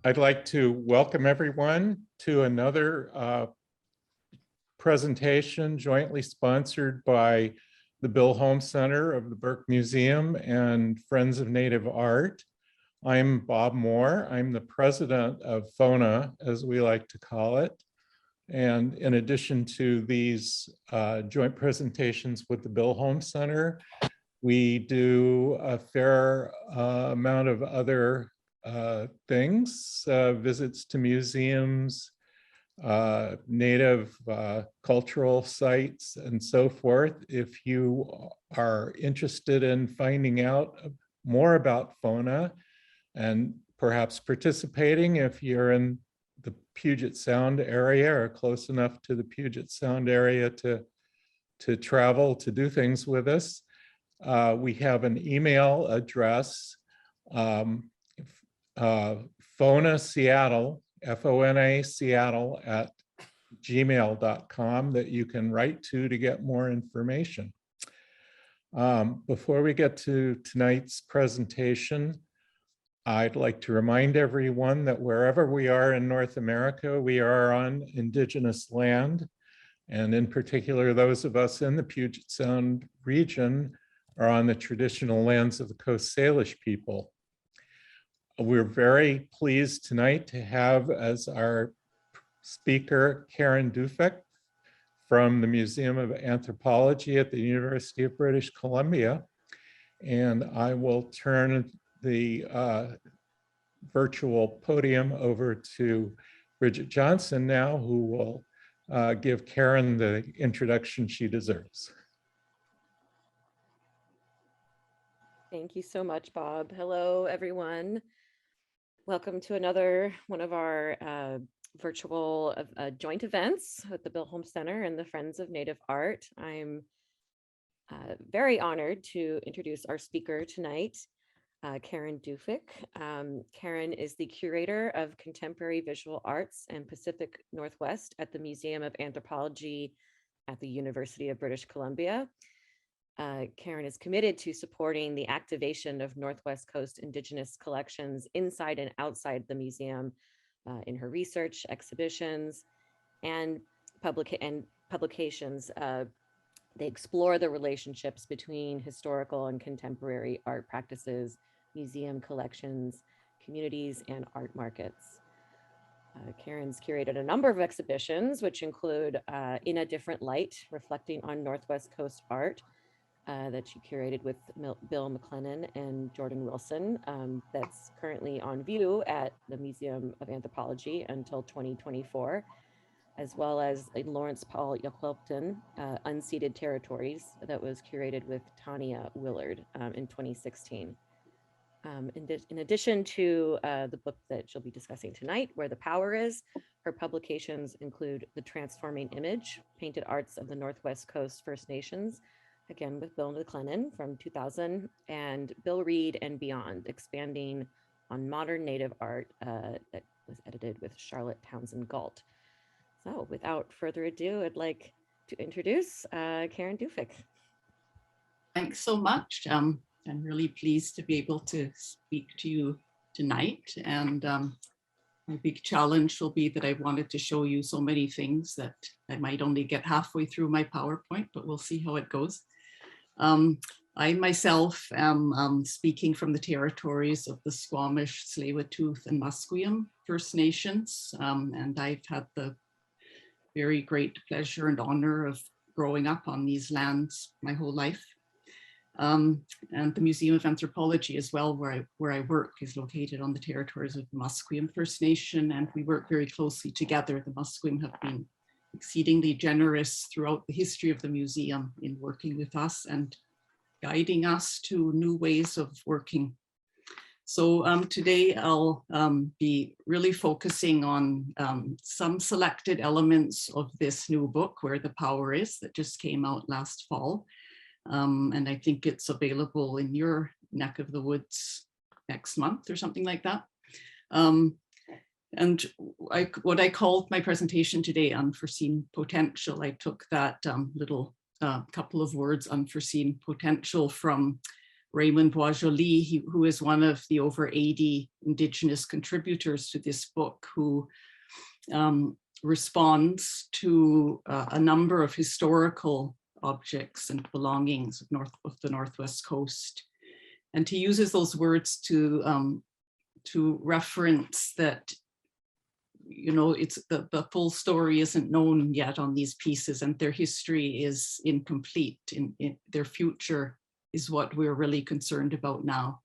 I'd like to welcome everyone to another presentation jointly sponsored by the Bill Holm Center of the Burke Museum and Friends of Native Art. I'm Bob Moore. I'm the president of FONA, as we like to call it. And in addition to these joint presentations with the Bill Holm Center, we do a fair amount of other things, visits to museums, native cultural sites, and so forth. If you are interested in finding out more about FONA and perhaps participating, if you're in the Puget Sound area or close enough to the Puget Sound area to travel to do things with us, we have an email address, FONA Seattle, FONA Seattle @gmail.com that you can write to get more information. Before we get to tonight's presentation, I'd like to remind everyone that wherever we are in North America, we are on Indigenous land. And in particular, those of us in the Puget Sound region are on the traditional lands of the Coast Salish people. We're very pleased tonight to have as our speaker Karen Duffek from the Museum of Anthropology at the University of British Columbia. And I will turn the virtual podium over to Bridget Johnson now, who will give Karen the introduction she deserves. Thank you so much, Bob. Hello, everyone. Welcome to another one of our virtual joint events with the Bill Holm Center and the Friends of Native Art. I'm very honored to introduce our speaker tonight, Karen Duffek. Karen is the curator of contemporary visual arts and Pacific Northwest at the Museum of Anthropology at the University of British Columbia. Karen is committed to supporting the activation of Northwest Coast Indigenous collections inside and outside the museum in her research, exhibitions, and publications. They explore the relationships between historical and contemporary art practices, museum collections, communities, and art markets. Karen's curated a number of exhibitions, which include In a Different Light, reflecting on Northwest Coast art, that she curated with Bill McClellan and Jordan Wilson, that's currently on view at the Museum of Anthropology until 2024, as well as a Lawrence Paul Yaquelpton, Unceded Territories, that was curated with Tanya Willard in 2016. In addition to the book that she'll be discussing tonight, Where the Power Is, her publications include The Transforming Image, Painted Arts of the Northwest Coast First Nations, again with Bill McClellan from 2000, and Bill Reed and Beyond, expanding on modern Native art, that was edited with Charlotte Townsend Galt. So without further ado, I'd like to introduce Karen Duffek. Thanks so much. I'm really pleased to be able to speak to you tonight. And my big challenge will be that I wanted to show you so many things that I might only get halfway through my PowerPoint, but we'll see how it goes. I myself am speaking from the territories of the Squamish, Tsleil-Waututh, and Musqueam First Nations. And I've had the very great pleasure and honor of growing up on these lands my whole life. And the Museum of Anthropology as well, where I work, is located on the territories of the Musqueam First Nation, and we work very closely together. The Musqueam have been exceedingly generous throughout the history of the museum in working with us and guiding us to new ways of working. So today I'll be really focusing on some selected elements of this new book, Where the Power Is, that just came out last fall. And I think it's available in your neck of the woods next month or something like that. And what I called my presentation today, Unforeseen Potential, I took that little couple of words, unforeseen potential, from Raymond Boisjoli, who is one of the over 80 Indigenous contributors to this book, who responds to a number of historical objects and belongings of the Northwest Coast. And he uses those words to reference that, you know, it's the full story isn't known yet on these pieces, and their history is incomplete. In their future is what we're really concerned about now.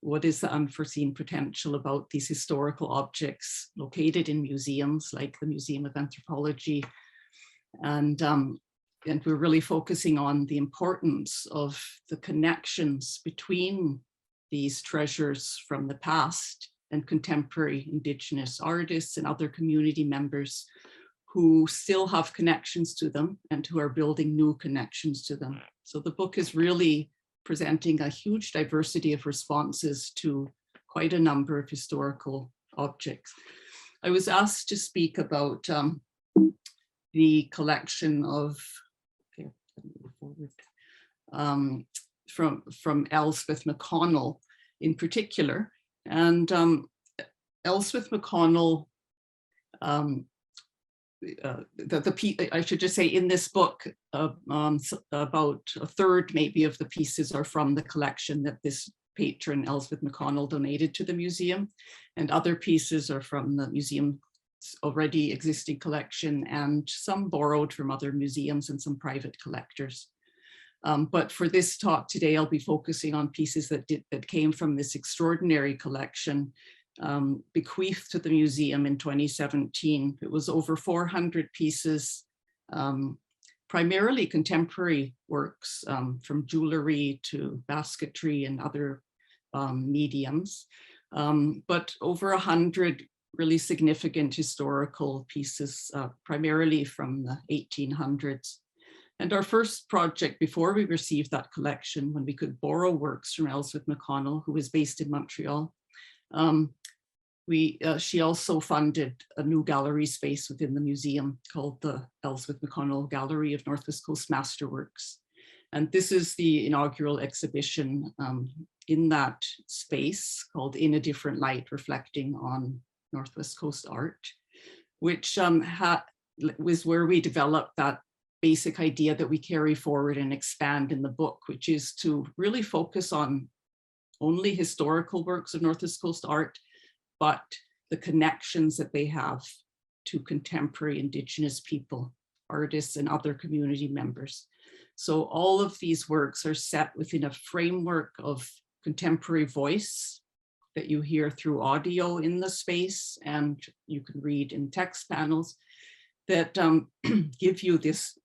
What is the unforeseen potential about these historical objects located in museums like the Museum of Anthropology? And we're really focusing on the importance of the connections between these treasures from the past and contemporary Indigenous artists and other community members who still have connections to them and who are building new connections to them. So the book is really presenting a huge diversity of responses to quite a number of historical objects. I was asked to speak about the collection of, from Ellsworth McConnell in particular. And Ellsworth McConnell, I should just say in this book, about a third maybe of the pieces are from the collection that this patron Ellsworth McConnell donated to the museum, and other pieces are from the museum's already existing collection, and some borrowed from other museums and some private collectors. But for this talk today, I'll be focusing on pieces that came from this extraordinary collection bequeathed to the museum in 2017. It was over 400 pieces, primarily contemporary works, from jewelry to basketry and other mediums, but over 100 really significant historical pieces, primarily from the 1800s. And our first project, before we received that collection, when we could borrow works from Ellsworth McConnell, who is based in Montreal, she also funded a new gallery space within the museum called the Ellsworth McConnell Gallery of Northwest Coast Masterworks. And this is the inaugural exhibition in that space called In a Different Light, reflecting on Northwest Coast art, which was where we developed that basic idea that we carry forward and expand in the book, which is to really focus on only historical works of Northwest Coast art, but the connections that they have to contemporary Indigenous people, artists, and other community members. So all of these works are set within a framework of contemporary voice that you hear through audio in the space, and you can read in text panels that give you this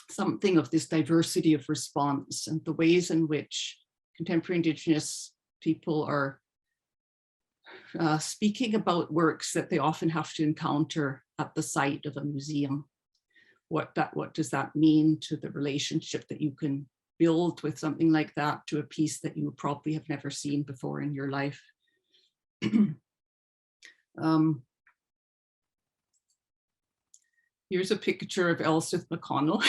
something of this diversity of response and the ways in which contemporary Indigenous people are speaking about works that they often have to encounter at the site of a museum. What does that mean to the relationship that you can build with something like that to a piece that you probably have never seen before in your life? Here's a picture of Ellsworth McConnell.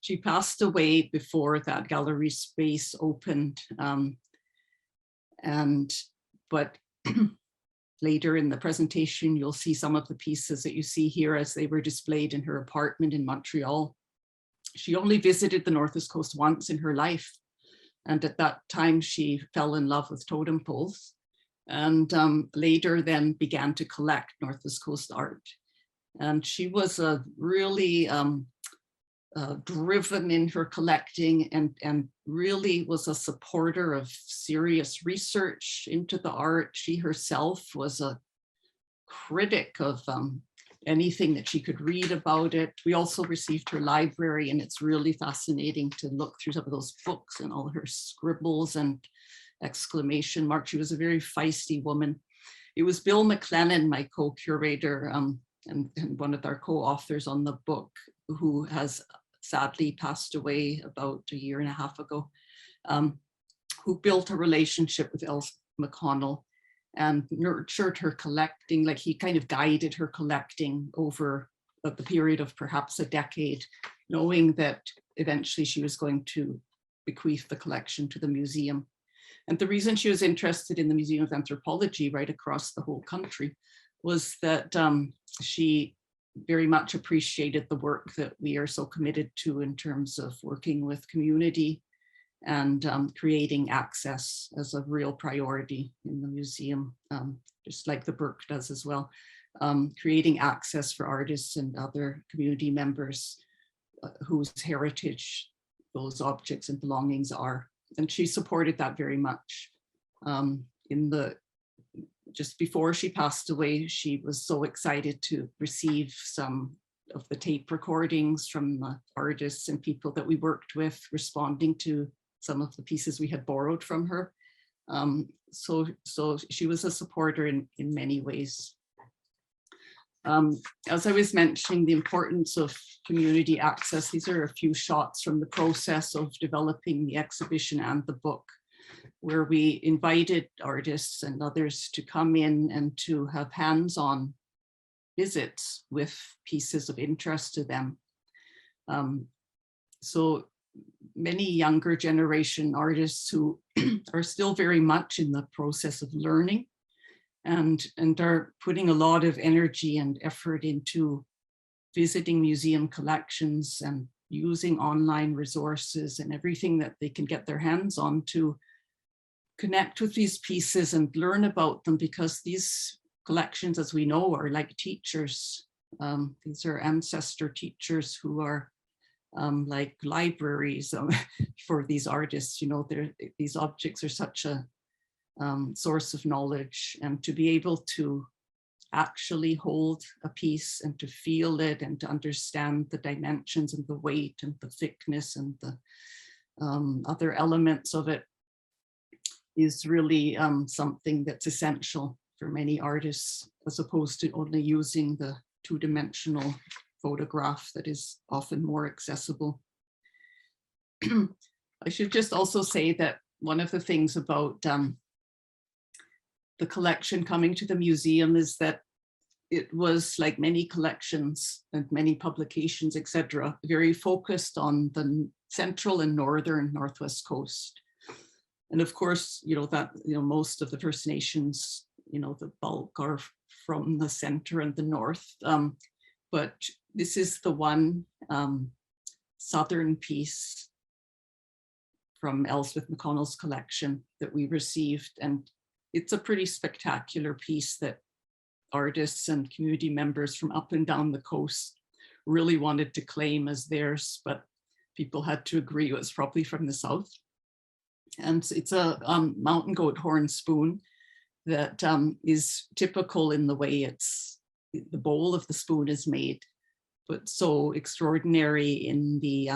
She passed away before that gallery space opened. But later in the presentation, you'll see some of the pieces that you see here as they were displayed in her apartment in Montreal. She only visited the Northwest Coast once in her life. And at that time, she fell in love with totem poles, and later then began to collect Northwest Coast art. And she was really driven in her collecting, and really was a supporter of serious research into the art. She herself was a critic of anything that she could read about it. We also received her library, and it's really fascinating to look through some of those books and all her scribbles and exclamation marks. She was a very feisty woman. It was Bill McLennan, my co-curator, and one of our co-authors on the book, who has sadly passed away about a year and a half ago, who built a relationship with Ellsworth McConnell and nurtured her collecting. Like, he kind of guided her collecting over the period of perhaps a decade, knowing that eventually she was going to bequeath the collection to the museum. And the reason she was interested in the Museum of Anthropology right across the whole country was that she very much appreciated the work that we are so committed to in terms of working with community and creating access as a real priority in the museum, just like the Burke does as well, creating access for artists and other community members whose heritage those objects and belongings are. And she supported that very much. Just before she passed away, she was so excited to receive some of the tape recordings from the artists and people that we worked with, responding to some of the pieces we had borrowed from her. So she was a supporter in many ways. As I was mentioning, the importance of community access, these are a few shots from the process of developing the exhibition and the book, where we invited artists and others to come in and to have hands-on visits with pieces of interest to them. So many younger generation artists who are still very much in the process of learning and are putting a lot of energy and effort into visiting museum collections and using online resources and everything that they can get their hands on to connect with these pieces and learn about them, because these collections, as we know, are like teachers. These are ancestor teachers who are like libraries for these artists. You know, these objects are such a source of knowledge, and to be able to actually hold a piece and to feel it and to understand the dimensions and the weight and the thickness and the other elements of it is really something that's essential for many artists, as opposed to only using the two-dimensional photograph that is often more accessible. I should just also say that one of the things about the collection coming to the museum is that it was, like many collections and many publications, etc., very focused on the central and northern Northwest coast. And of course, you know, that, you know, most of the First Nations, you know, the bulk are from the center and the north. But this is the one southern piece from Ellsworth McConnell's collection that we received. And it's a pretty spectacular piece that artists and community members from up and down the coast really wanted to claim as theirs, but people had to agree it was probably from the south. And it's a mountain goat horn spoon that is typical in the way the bowl of the spoon is made, but so extraordinary in the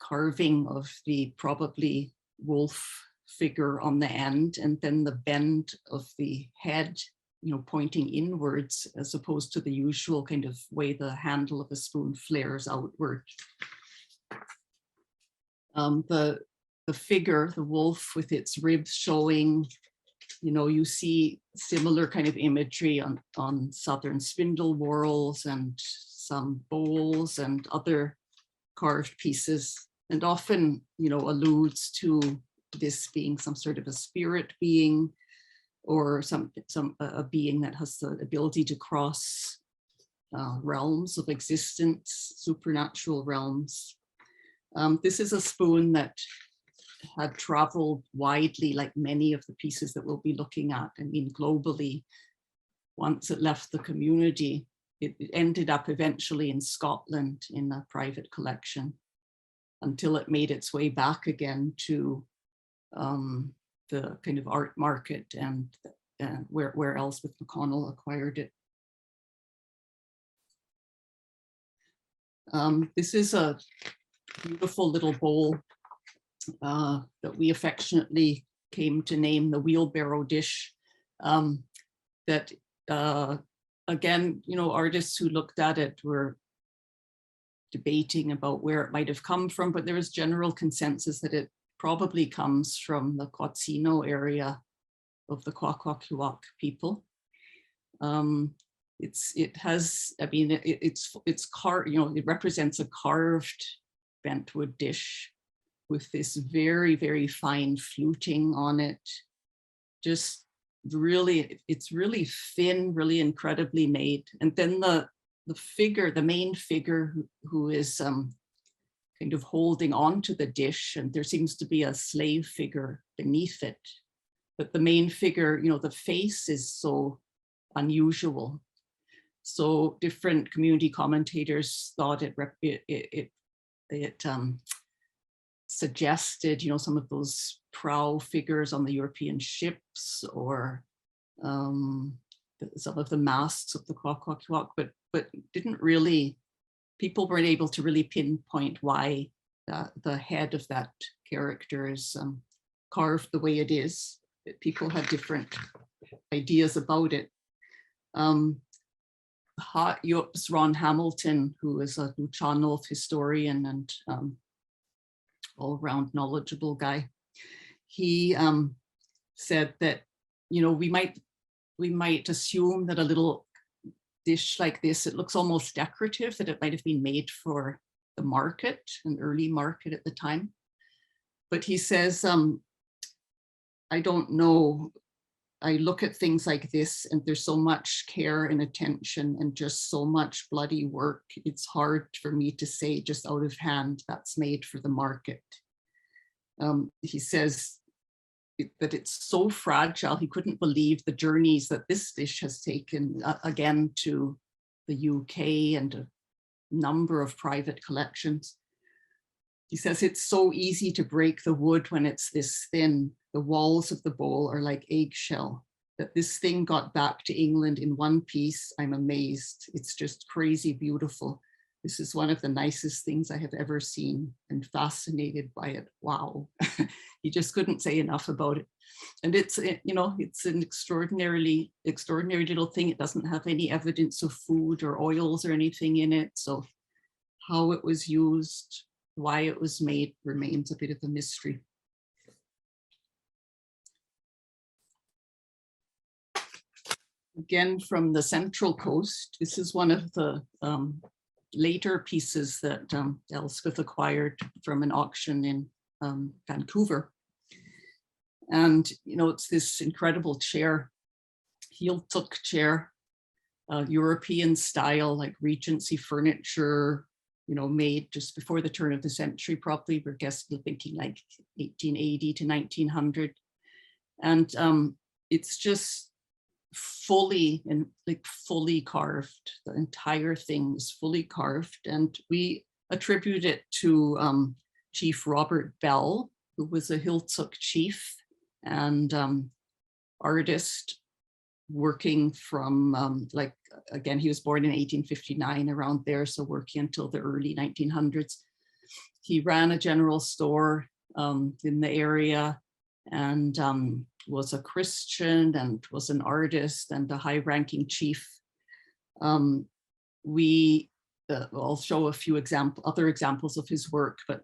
carving of the probably wolf figure on the end, and then the bend of the head, you know, pointing inwards, as opposed to the usual kind of way the handle of a spoon flares outward. The figure, the wolf with its ribs showing, you know, you see similar kind of imagery on southern spindle whorls and some bowls and other carved pieces, and often, you know, alludes to this being some sort of a spirit being, or a being that has the ability to cross realms of existence, supernatural realms. This is a spoon that had traveled widely, like many of the pieces that we'll be looking at. I mean, globally, once it left the community, it ended up eventually in Scotland in a private collection, until it made its way back again to the kind of art market and where Ellsworth McConnell acquired it. This is a beautiful little bowl that we affectionately came to name the wheelbarrow dish. That again, you know, artists who looked at it were debating about where it might have come from, but there was general consensus that it probably comes from the Quatsino area of the Kwakwaka'wakw people. It has, I mean, it's carved, you know, it represents a carved bentwood dish with this very, very fine fluting on it. Just really, it's really thin, really incredibly made. And then the figure, the main figure who is kind of holding on to the dish, and there seems to be a slave figure beneath it. But the main figure, you know, the face is so unusual. So different community commentators thought it suggested, you know, some of those prow figures on the European ships, or some of the masts of the Kwok, but didn't really, people weren't able to really pinpoint why the head of that character is carved the way it is. People had different ideas about it. Jops Ron Hamilton, who is a Luchanov historian and all-round knowledgeable guy, he said that, you know, we might assume that a little dish like this, it looks almost decorative, that it might have been made for the market, an early market at the time. But he says, I don't know, I look at things like this and there's so much care and attention and just so much bloody work. It's hard for me to say just out of hand that's made for the market. He says that it's so fragile. He couldn't believe the journeys that this dish has taken, again, to the UK and a number of private collections. He says it's so easy to break the wood when it's this thin. The walls of the bowl are like eggshell. That this thing got back to England in one piece, I'm amazed. It's just crazy beautiful. This is one of the nicest things I have ever seen, and fascinated by it. Wow. He just couldn't say enough about it. And it's, you know, it's an extraordinary little thing. It doesn't have any evidence of food or oils or anything in it. So how it was used, why it was made, remains a bit of a mystery. Again, from the Central Coast, this is one of the later pieces that Ellsworth acquired from an auction in Vancouver. And, you know, it's this incredible chair, heel-took chair, European style, like Regency furniture, you know, made just before the turn of the century, probably. We're guessing, thinking like 1880 to 1900. And it's just fully carved. The entire thing is fully carved, and we attribute it to Chief Robert Bell, who was a Hiltsuk chief and artist working from again, he was born in 1859, around there, so working until the early 1900s. He ran a general store in the area, and was a Christian and was an artist and a high-ranking chief. I'll show a few other examples of his work, but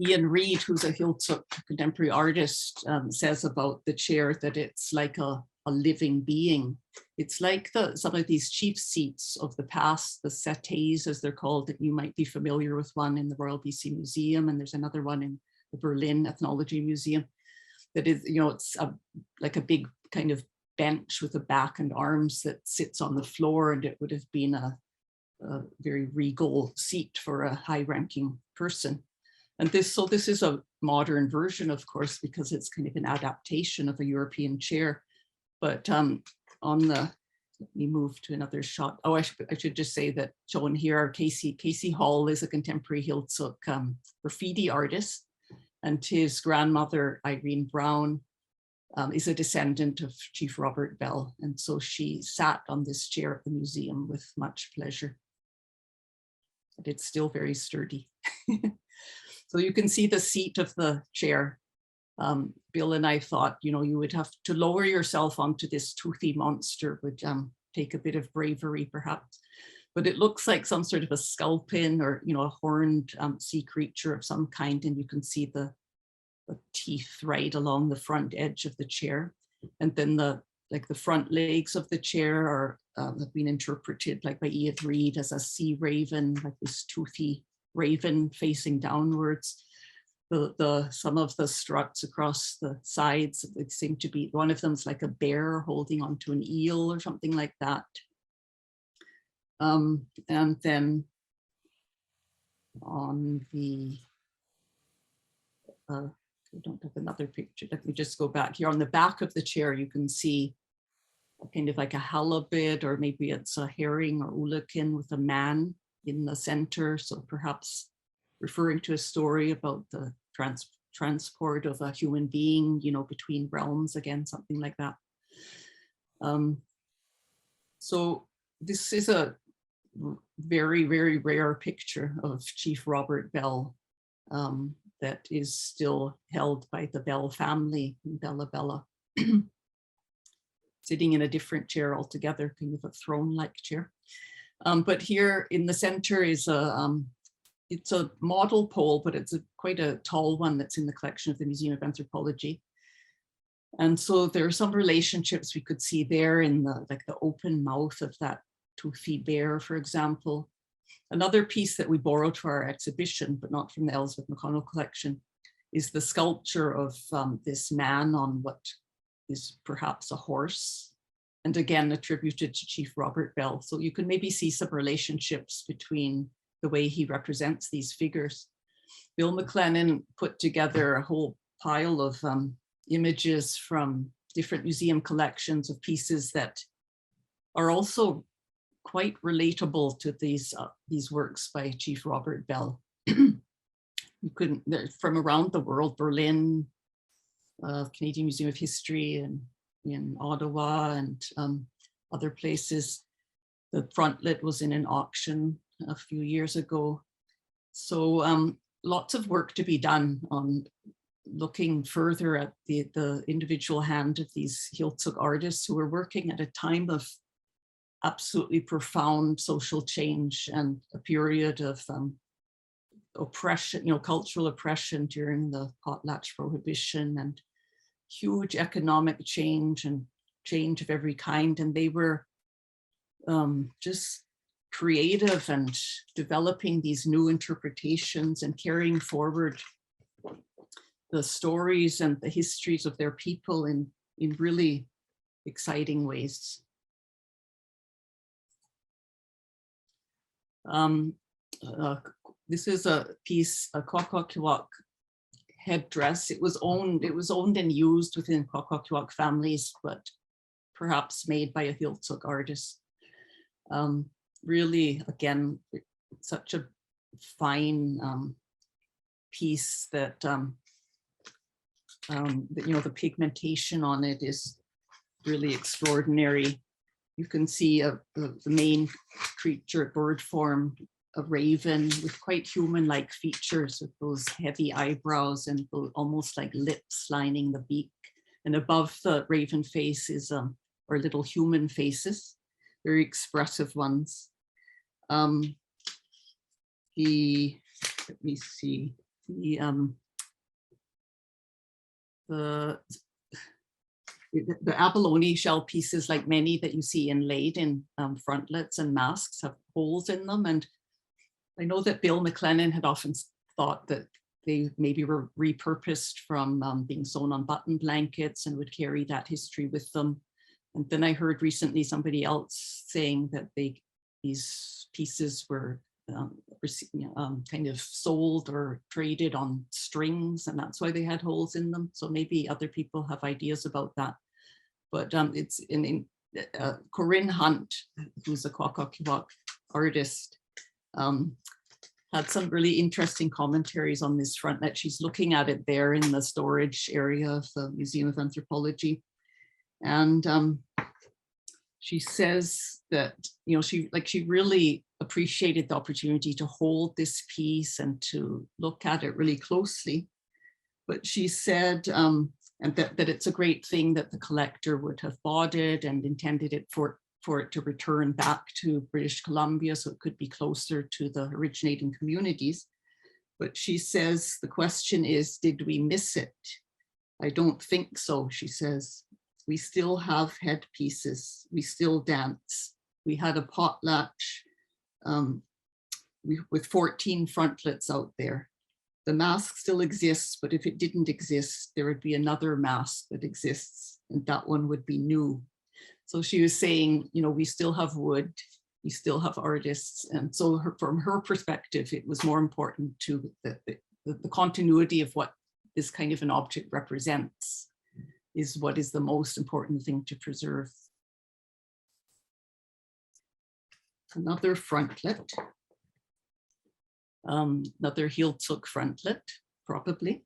Ian Reid, who's a Hiltsuk contemporary artist, says about the chair that it's like a living being. It's like some of these chief seats of the past, the settees as they're called, that you might be familiar with, one in the Royal BC Museum, and there's another one in the Berlin Ethnology Museum. That is, you know, it's like a big kind of bench with a back and arms that sits on the floor, and it would have been a very regal seat for a high-ranking person. And this is a modern version, of course, because it's kind of an adaptation of a European chair. But let me move to another shot. Oh, I should just say that shown here are Casey Hall is a contemporary Hiltsuk graffiti artist. And his grandmother, Irene Brown, is a descendant of Chief Robert Bell. And so she sat on this chair at the museum with much pleasure. But it's still very sturdy. So you can see the seat of the chair. Bill and I thought, you know, you would have to lower yourself onto this toothy monster, would take a bit of bravery, perhaps. But it looks like some sort of a sculpin, or, you know, a horned sea creature of some kind, and you can see the teeth right along the front edge of the chair. And then the front legs of the chair have been interpreted, like by Ian Reid, as a sea raven, like this toothy raven facing downwards. some of the struts across the sides, it seem to be, one of them's like a bear holding onto an eel or something like that. And then on the, I don't have another picture. Let me just go back here. On the back of the chair, you can see kind of like a halibut, or maybe it's a herring or ulikin with a man in the center. So perhaps referring to a story about the transport of a human being, you know, between realms, again, something like that. So this is a very, very rare picture of Chief Robert Bell that is still held by the Bell family in Bella Bella, sitting in a different chair altogether, kind of a throne-like chair. But here in the center is it's a model pole, but it's quite a tall one that's in the collection of the Museum of Anthropology. And so there are some relationships we could see there in the open mouth of that toothy bear, for example. Another piece that we borrowed for our exhibition, but not from the Ellsworth McConnell collection, is the sculpture of this man on what is perhaps a horse, and again attributed to Chief Robert Bell. So you can maybe see some relationships between the way he represents these figures. Bill McLennan put together a whole pile of images from different museum collections of pieces that are also quite relatable to these works by Chief Robert Bell. You couldn't, from around the world, Berlin, Canadian Museum of History, and in Ottawa and other places. The Frontlet was in an auction a few years ago. So lots of work to be done on looking further at the individual hand of these Heiltsuk artists who were working at a time of absolutely profound social change and a period of oppression, cultural oppression during the potlatch prohibition, and huge economic change and change of every kind. And they were just creative and developing these new interpretations and carrying forward the stories and the histories of their people in really exciting ways. This is a piece, a Kwakwaka'wakw headdress. It was owned and used within Kwakwaka'wakw families, but perhaps made by a Heiltsuk artist. Really, again, such a fine piece that, the pigmentation on it is really extraordinary. You can see the main creature, bird form, a raven with quite human-like features, with those heavy eyebrows and almost like lips lining the beak. And above the raven face is are little human faces, very expressive ones. Let me see, the abalone shell pieces, like many that you see inlaid in frontlets and masks, have holes in them. And I know that Bill McLennan had often thought that they maybe were repurposed from being sewn on button blankets and would carry that history with them. And then I heard recently somebody else saying that these pieces were kind of sold or traded on strings, and that's why they had holes in them. So maybe other people have ideas about that. But it's in Corinne Hunt, who's a Kwakwaka'wakw artist, had some really interesting commentaries on this frontlet. She's looking at it there in the storage area of the Museum of Anthropology. And she says that, she really appreciated the opportunity to hold this piece and to look at it really closely. But she said, and that it's a great thing that the collector would have bought it and intended it for it to return back to British Columbia, so it could be closer to the originating communities. But she says, the question is, did we miss it? I don't think so, she says. We still have headpieces, we still dance. We had a potlatch with 14 frontlets out there. the mask still exists, but if it didn't exist, there would be another mask that exists, and that one would be new. So she was saying, you know, we still have wood, we still have artists. And so from her perspective, it was more important to the continuity of what this kind of an object represents is what is the most important thing to preserve. Another frontlet, another heel-took frontlet, probably.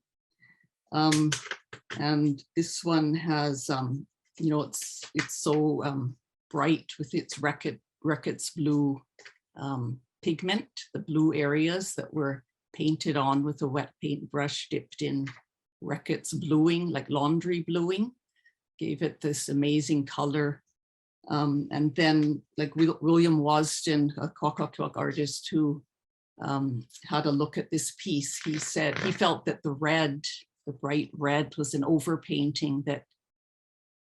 And this one has, you know, it's so bright with its Reckitt's blue pigment, the blue areas that were painted on with a wet paint brush dipped in Reckitt's bluing, like laundry bluing, gave it this amazing color. And then like William Wasden, a Kwok artist who had a look at this piece, he said he felt that the red, the bright red, was an overpainting that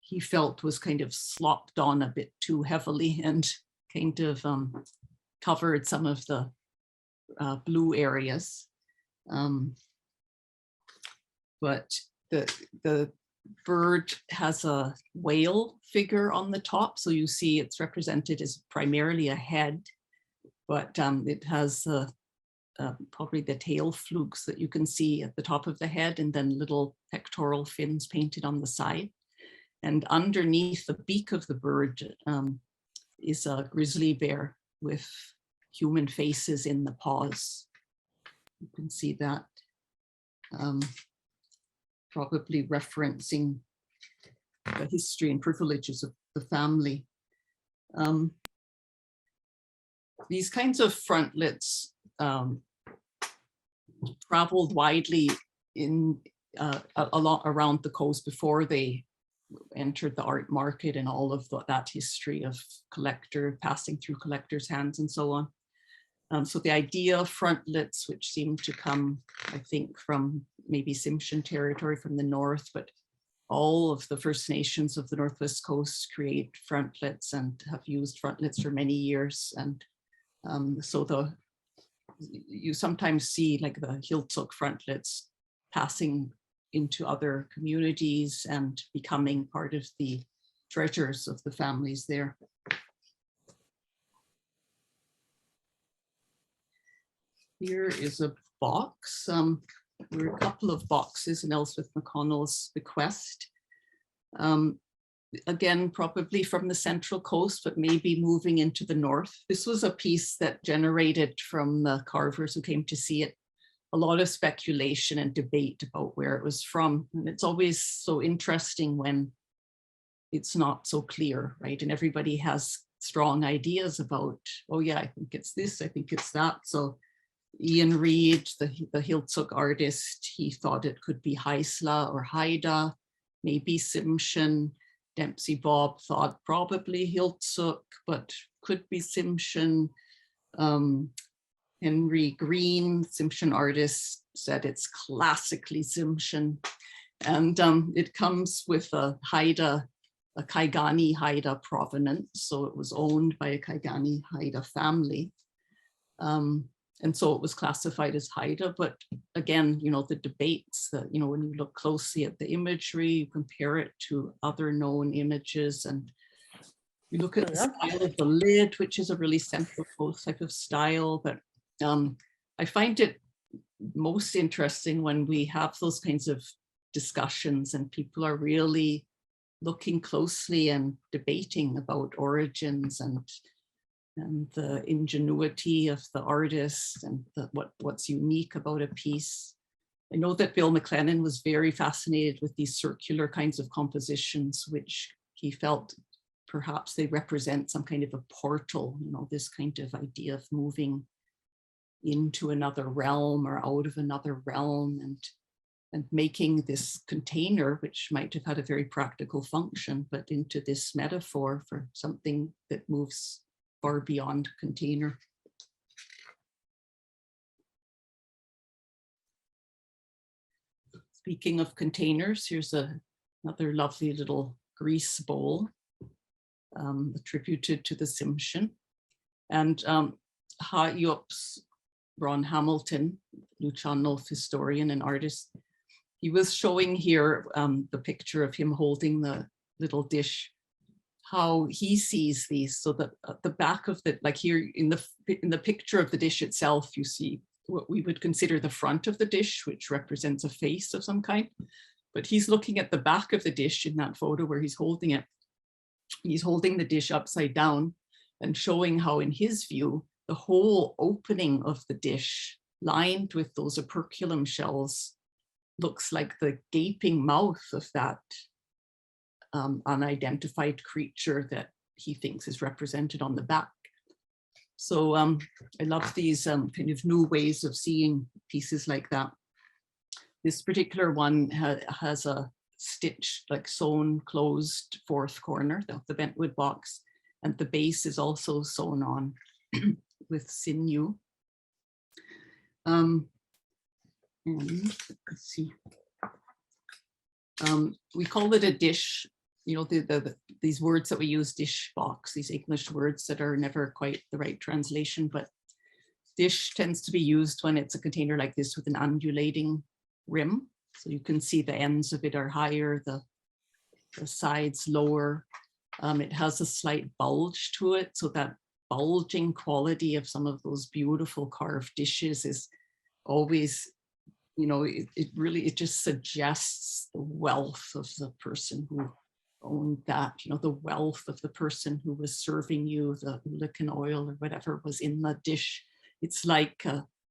he felt was kind of slopped on a bit too heavily and kind of covered some of the blue areas. But the bird has a whale figure on the top. So you see it's represented as primarily a head, but it has probably the tail flukes that you can see at the top of the head, and then little pectoral fins painted on the side. And underneath the beak of the bird is a grizzly bear with human faces in the paws. You can see that. Probably referencing the history and privileges of the family. These kinds of frontlets traveled widely in around the coast before they entered the art market, and all of that history of passing through collectors' hands and so on. So the idea of frontlets, which seem to come, I think, from maybe Tsimshian territory from the north, but all of the First Nations of the Northwest Coast create frontlets and have used frontlets for many years. And so you sometimes see like the heel-took frontlets passing into other communities and becoming part of the treasures of the families there. Here is a box. There are a couple of boxes in Ellsworth McConnell's bequest. Again, probably from the Central Coast, but maybe moving into the north. This was a piece that generated from the carvers who came to see it a lot of speculation and debate about where it was from. And it's always so interesting when it's not so clear, right? And everybody has strong ideas about, oh yeah, I think it's this, I think it's that. So Ian Reid, the heel-took artist, he thought it could be Haisla or Haida, maybe Tsimshian. Dempsey Bob thought probably heel-took, but could be Tsimshian. Henry Green, Tsimshian artist, said it's classically Tsimshian. And it comes with a Haida, a Kaigani Haida provenance. So it was owned by a Kaigani Haida family. And so it was classified as Haida, but again, you know, the debates that, you know, when you look closely at the imagery, you compare it to other known images, and you look at the style of the lid, which is a really Central Coast type of style. But I find it most interesting when we have those kinds of discussions and people are really looking closely and debating about origins and the ingenuity of the artist and what's unique about a piece. I know that Bill McLennan was very fascinated with these circular kinds of compositions, which he felt perhaps they represent some kind of a portal, you know, this kind of idea of moving into another realm or out of another realm, and making this container, which might have had a very practical function, but into this metaphor for something that moves far beyond container. Speaking of containers, here's another lovely little grease bowl attributed to the Tsimshian. And Hayup's Ron Hamilton, Luciano historian and artist. He was showing here the picture of him holding the little dish, how he sees these. So that at the back of the, like here in the picture of the dish itself, you see what we would consider the front of the dish, which represents a face of some kind. But he's looking at the back of the dish in that photo where he's holding it. He's holding the dish upside down and showing how, in his view, the whole opening of the dish lined with those operculum shells looks like the gaping mouth of that unidentified creature that he thinks is represented on the back. So I love these kind of new ways of seeing pieces like that. This particular one has a stitch, like sewn closed fourth corner of the bentwood box, and the base is also sewn on with sinew. And let's see. We call it a dish. You know, these words that we use, dish box, these English words that are never quite the right translation, but dish tends to be used when it's a container like this with an undulating rim. So you can see the ends of it are higher, the sides lower. It has a slight bulge to it. So that bulging quality of some of those beautiful carved dishes is always, you know, it just suggests the wealth of the person who owned that, you know, the wealth of the person who was serving you the Ulican oil or whatever was in the dish. It's like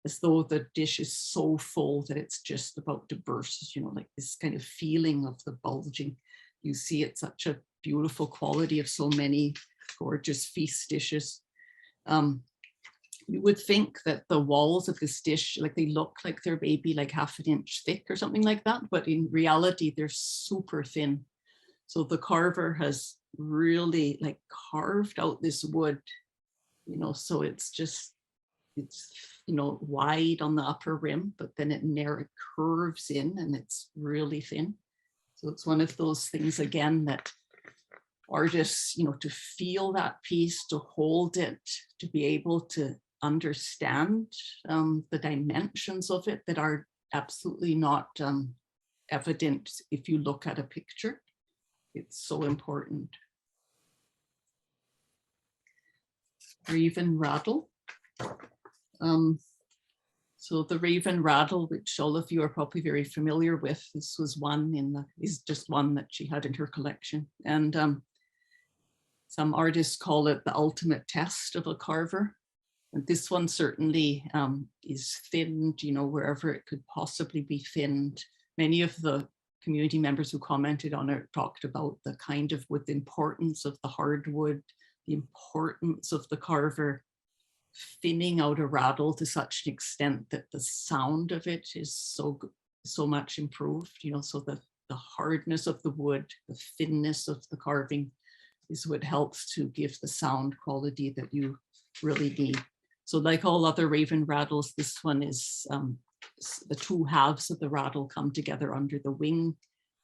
as though the dish is so full that it's just about to burst, you know, like this kind of feeling of the bulging. You see it's such a beautiful quality of so many gorgeous feast dishes. You would think that the walls of this dish, like they look like they're maybe like half an inch thick or something like that, but in reality, they're super thin. So the carver has really like carved out this wood, you know, so it's just, it's, you know, wide on the upper rim, but then it curves in and it's really thin. So it's one of those things, again, that artists, you know, to feel that piece, to hold it, to be able to understand the dimensions of it that are absolutely not evident if you look at a picture. It's so important. Raven rattle. So the raven rattle, which all of you are probably very familiar with, this was one is just one that she had in her collection. And some artists call it the ultimate test of a carver. And this one certainly is thinned, you know, wherever it could possibly be thinned. Many of the community members who commented on it talked about the kind of, with the importance of the hardwood, the importance of the carver thinning out a rattle to such an extent that the sound of it is so much improved, you know, so the hardness of the wood, the thinness of the carving is what helps to give the sound quality that you really need. So like all other raven rattles, this one is the two halves of the rattle come together under the wing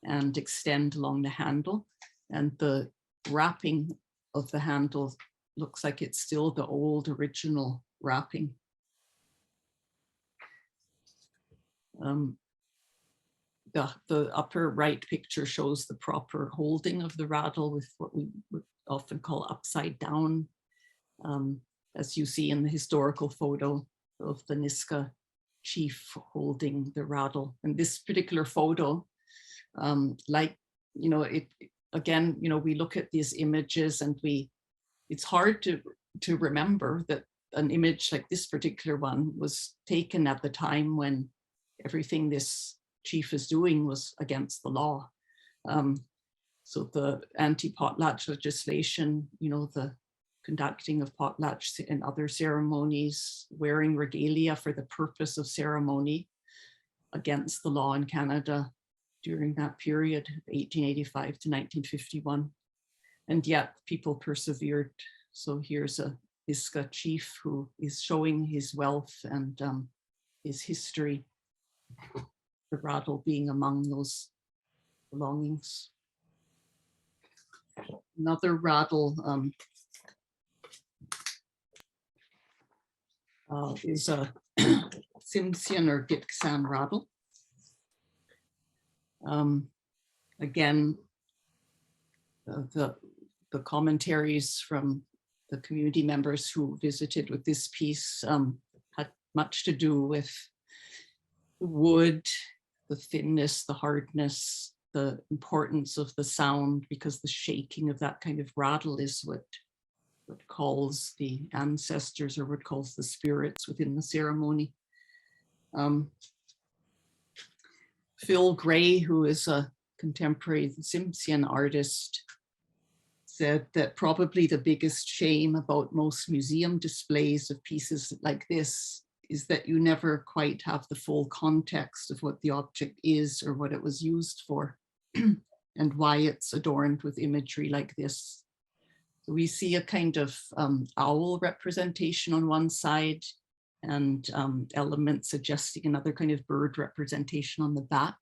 and extend along the handle. And the wrapping of the handle looks like it's still the old original wrapping. The upper right picture shows the proper holding of the rattle with what we would often call upside down, as you see in the historical photo of the Niska chief holding the rattle. And this particular photo, like, you know, again, you know, we look at these images and it's hard to remember that an image like this particular one was taken at the time when everything this chief is doing was against the law. So the anti-potlatch legislation, you know, the conducting of potlatch and other ceremonies, wearing regalia for the purpose of ceremony against the law in Canada during that period, 1885 to 1951. And yet people persevered. So here's a Iska chief who is showing his wealth and his history, the rattle being among those belongings. Another rattle is a Tsimshian or Gitxsan rattle. Again, the commentaries from the community members who visited with this piece had much to do with the wood, the thinness, the hardness, the importance of the sound, because the shaking of that kind of rattle is what calls the ancestors, or what calls the spirits within the ceremony. Phil Gray, who is a contemporary Tsimshian artist, said that probably the biggest shame about most museum displays of pieces like this is that you never quite have the full context of what the object is or what it was used for and why it's adorned with imagery like this. So we see a kind of owl representation on one side and elements suggesting another kind of bird representation on the back.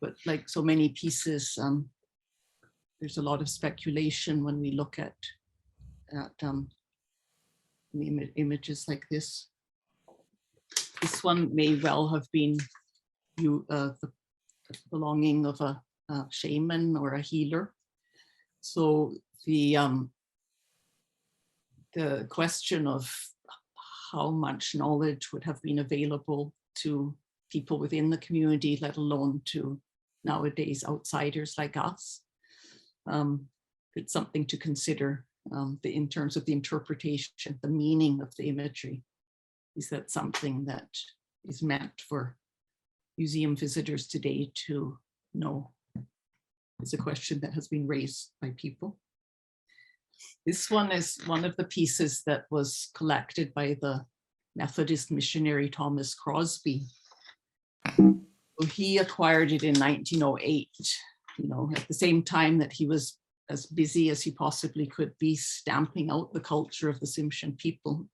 But like so many pieces, there's a lot of speculation when we look at images like this. This one may well have been the belonging of a shaman or a healer. So the question of how much knowledge would have been available to people within the community, let alone to nowadays outsiders like us, it's something to consider in terms of the interpretation, the meaning of the imagery. Is that something that is meant for museum visitors today to know? It's a question that has been raised by people. This one is one of the pieces that was collected by the Methodist missionary Thomas Crosby. So he acquired it in 1908, at the same time that he was as busy as he possibly could be stamping out the culture of the Tsimshian people.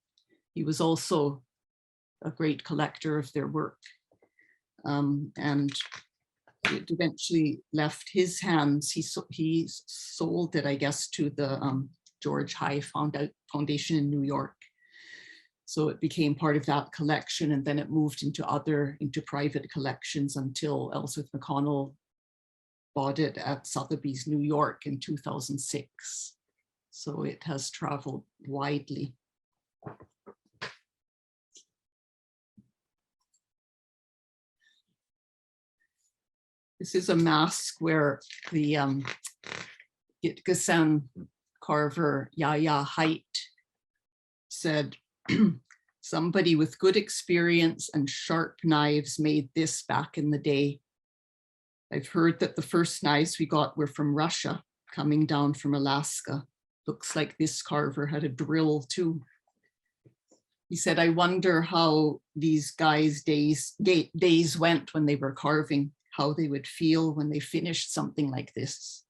He was also a great collector of their work. And it eventually left his hands. He sold it, I guess, to the George High Foundation in New York. So it became part of that collection, and then it moved into private collections until Ellsworth McConnell bought it at Sotheby's, New York in 2006. So it has traveled widely. This is a mask where the Gitxsan carver Yaya Haidt said, somebody with good experience and sharp knives made this back in the day. I've heard that the first knives we got were from Russia, coming down from Alaska. Looks like this carver had a drill too. He said, I wonder how these guys' days went when they were carving, how they would feel when they finished something like this.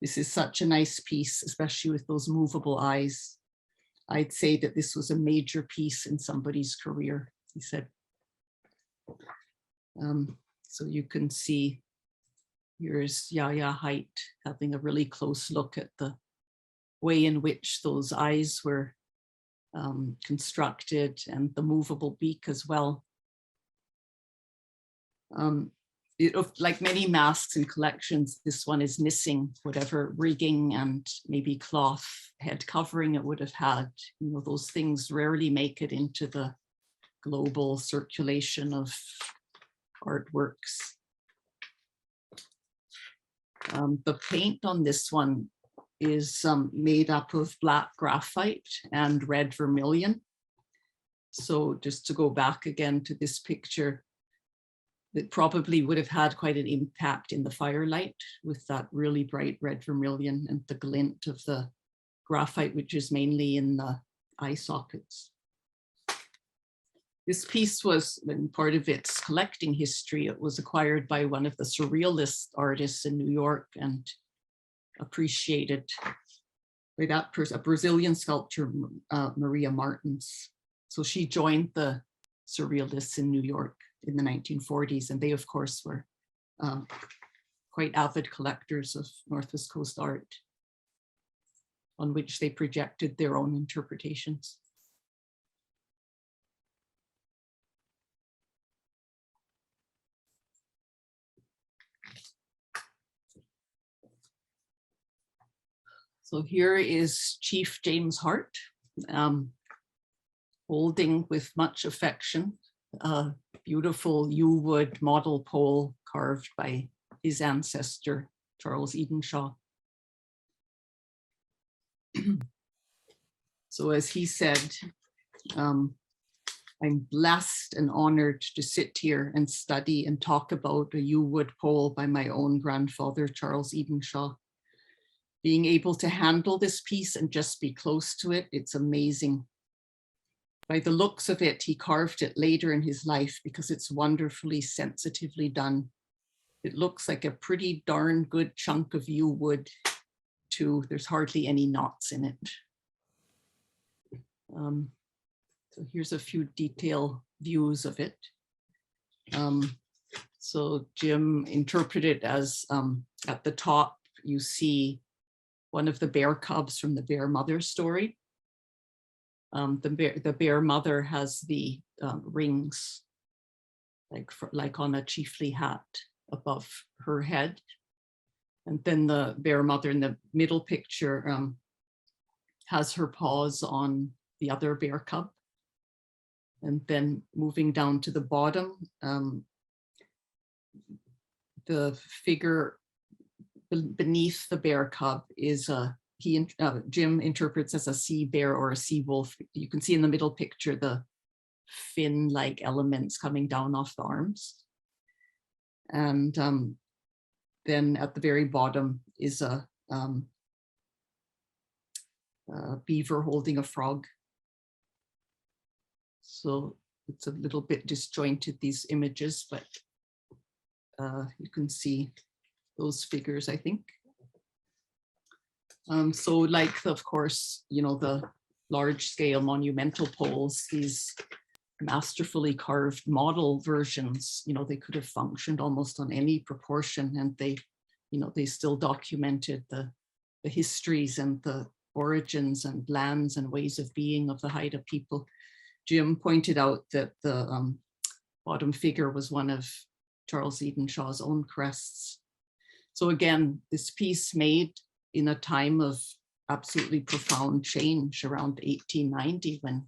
This is such a nice piece, especially with those movable eyes. I'd say that this was a major piece in somebody's career, he said. So you can see here's Yaya Haidt having a really close look at the way in which those eyes were constructed and the movable beak as well. Like many masks in collections, this one is missing whatever rigging and maybe cloth head covering it would have had. Those things rarely make it into the global circulation of artworks. The paint on this one is made up of black graphite and red vermilion. So just to go back again to this picture, it probably would have had quite an impact in the firelight with that really bright red vermilion and the glint of the graphite, which is mainly in the eye sockets. This piece was, in part of its collecting history, it was acquired by one of the surrealist artists in New York and appreciated by that person, a Brazilian sculptor, Maria Martins. So she joined the surrealists in New York in the 1940s, and they of course were quite avid collectors of Northwest Coast art, on which they projected their own interpretations. So here is Chief James Hart, holding with much affection a beautiful yew wood model pole carved by his ancestor, Charles Edenshaw. So as he said, I'm blessed and honored to sit here and study and talk about a yew wood pole by my own grandfather, Charles Edenshaw. Being able to handle this piece and just be close to it, it's amazing. By the looks of it, he carved it later in his life because it's wonderfully sensitively done. It looks like a pretty darn good chunk of yew wood too. There's hardly any knots in it. So here's a few detail views of it. So Jim interpreted as at the top, you see one of the bear cubs from the bear mother story. The bear mother has the rings, like on a chiefly hat above her head. And then the bear mother in the middle picture has her paws on the other bear cub. And then moving down to the bottom, the figure beneath the bear cub is Jim interprets as a sea bear or a sea wolf. You can see in the middle picture the fin-like elements coming down off the arms. And then at the very bottom is a beaver holding a frog. So it's a little bit disjointed, these images, but you can see those figures, I think. So like, of course, you know, the large scale monumental poles, these masterfully carved model versions, you know, they could have functioned almost on any proportion, and they, you know, they still documented the histories and the origins and lands and ways of being of the Haida people. Jim pointed out that the bottom figure was one of Charles Edenshaw's own crests. So again, this piece made in a time of absolutely profound change around 1890, when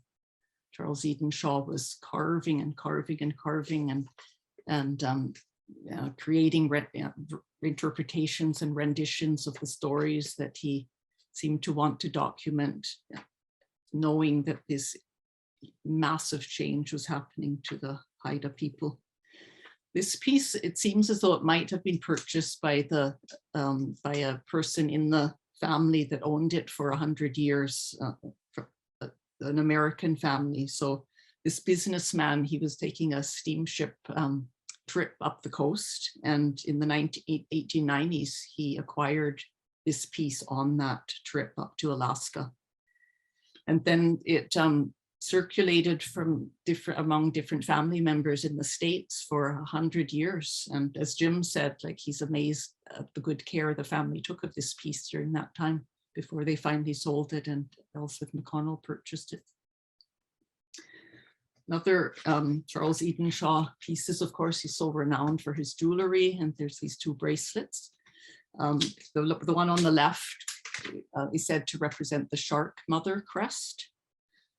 Charles Edenshaw was carving and carving and carving and creating interpretations and renditions of the stories that he seemed to want to document, knowing that this massive change was happening to the Haida people. This piece, it seems as though it might have been purchased by a person in the family that owned it for 100 years, an American family. So this businessman, he was taking a steamship trip up the coast, and in the 1890s, he acquired this piece on that trip up to Alaska. And then it circulated among different family members in the States for 100 years. And as Jim said, like, he's amazed at the good care the family took of this piece during that time before they finally sold it and Ellsworth McConnell purchased it. Another Charles Edenshaw pieces, of course, he's so renowned for his jewelry, and there's these two bracelets. The one on the left is said to represent the shark mother crest.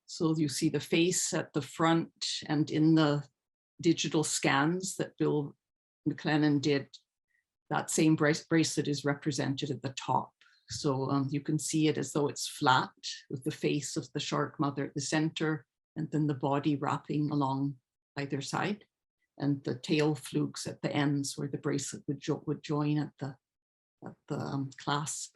So you see the face at the front, and in the digital scans that Bill McClellan did, that same bracelet is represented at the top. So you can see it as though it's flat with the face of the shark mother at the center, and then the body wrapping along either side, and the tail flukes at the ends where the bracelet would join at the clasp.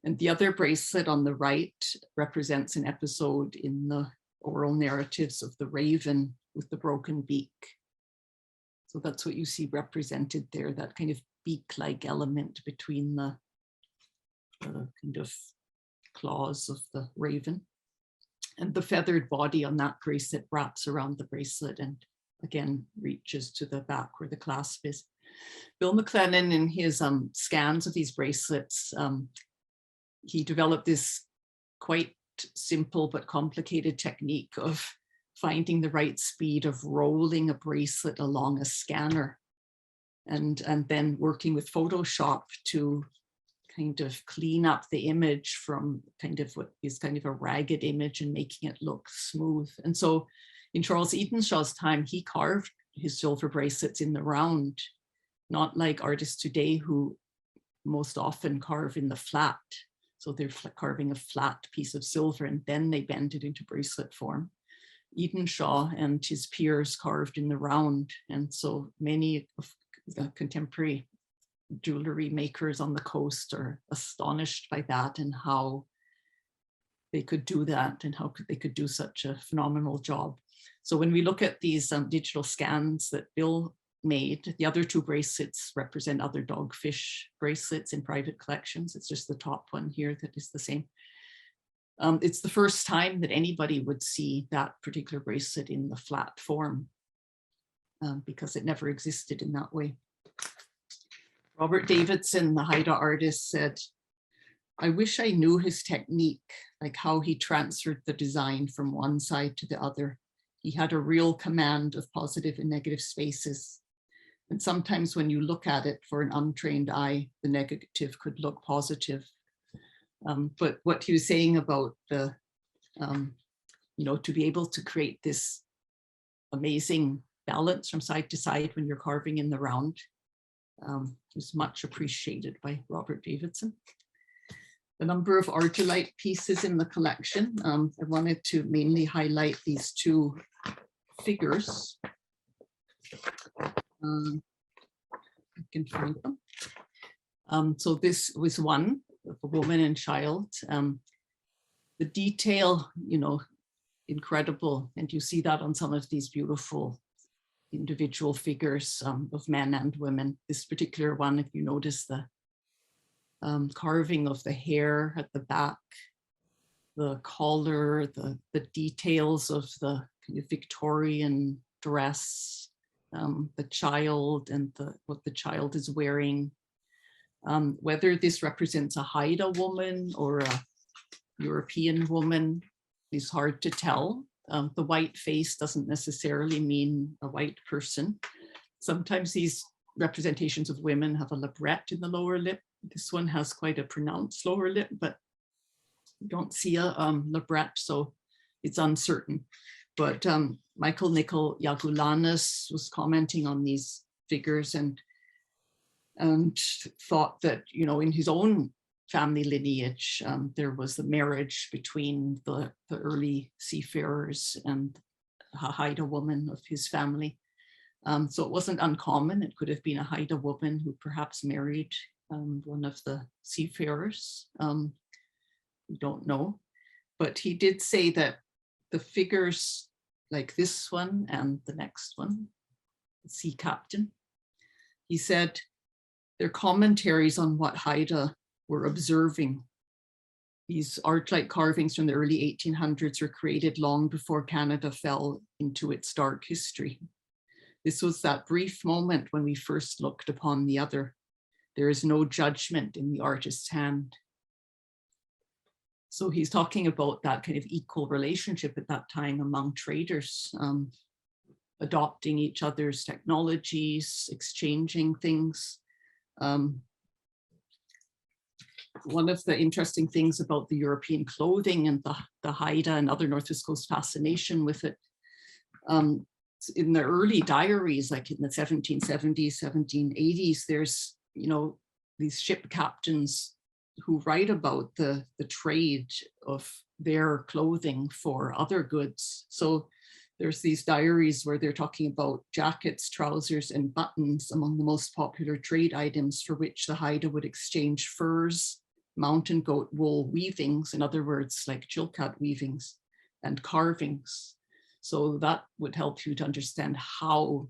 And the other bracelet on the right represents an episode in the oral narratives of the raven with the broken beak. So that's what you see represented there, that kind of beak-like element between the kind of claws of the raven. And the feathered body on that bracelet wraps around the bracelet and again reaches to the back where the clasp is. Bill McClellan, in his scans of these bracelets, he developed this quite simple but complicated technique of finding the right speed of rolling a bracelet along a scanner, and then working with Photoshop to kind of clean up the image from kind of what is kind of a ragged image and making it look smooth. And so in Charles Edenshaw's time, he carved his silver bracelets in the round, not like artists today who most often carve in the flat. So they're carving a flat piece of silver and then they bend it into bracelet form. Edenshaw and his peers carved in the round. And so many of the contemporary jewelry makers on the coast are astonished by that and how they could do that and how they could do such a phenomenal job. So when we look at these digital scans that Bill made, the other two bracelets represent other dogfish bracelets in private collections. It's just the top one here that is the same. It's the first time that anybody would see that particular bracelet in the flat form because it never existed in that way. Robert Davidson, the Haida artist, said, "I wish I knew his technique, like how he transferred the design from one side to the other. He had a real command of positive and negative spaces. And sometimes when you look at it for an untrained eye, the negative could look positive." But what he was saying about the, to be able to create this amazing balance from side to side when you're carving in the round was much appreciated by Robert Davidson. The number of Argillite pieces in the collection, I wanted to mainly highlight these two figures. I can find them. So this was one of a woman and child. The detail, incredible. And you see that on some of these beautiful individual figures of men and women. This particular one, if you notice the carving of the hair at the back, the collar, the details of the kind of Victorian dress, the child and what the child is wearing. Whether this represents a Haida woman or a European woman is hard to tell. The white face doesn't necessarily mean a white person. Sometimes these representations of women have a labret in the lower lip. This one has quite a pronounced lower lip, but you don't see a labret, so it's uncertain. But Michael Nicol Yagulanis was commenting on these figures and thought that, in his own family lineage, there was the marriage between the early seafarers and a Haida woman of his family. So it wasn't uncommon. It could have been a Haida woman who perhaps married one of the seafarers. We don't know. But he did say that the figures like this one and the next one, the sea captain, he said they're commentaries on what Haida were observing. These art-like carvings from the early 1800s were created long before Canada fell into its dark history. This was that brief moment when we first looked upon the other. There is no judgment in the artist's hand. So he's talking about that kind of equal relationship at that time among traders, adopting each other's technologies, exchanging things. One of the interesting things about the European clothing and the Haida and other Northwest Coast fascination with it, in the early diaries, like in the 1770s, 1780s, there's, these ship captains who write about the trade of their clothing for other goods. So there's these diaries where they're talking about jackets, trousers, and buttons among the most popular trade items for which the Haida would exchange furs, mountain goat wool weavings, in other words, like chilkat weavings, and carvings. So that would help you to understand how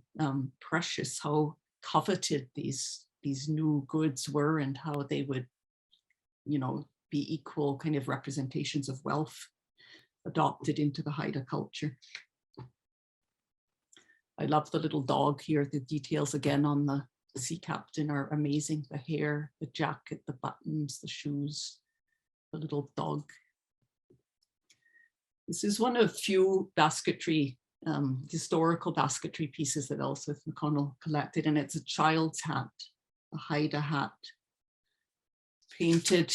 precious, how coveted these new goods were and how they would, be equal kind of representations of wealth adopted into the Haida culture. I love the little dog here. The details again on the sea captain are amazing. The hair, the jacket, the buttons, the shoes, the little dog. This is one of few basketry, historical basketry pieces that Ellsworth McConnell collected, and it's a child's hat, a Haida hat, painted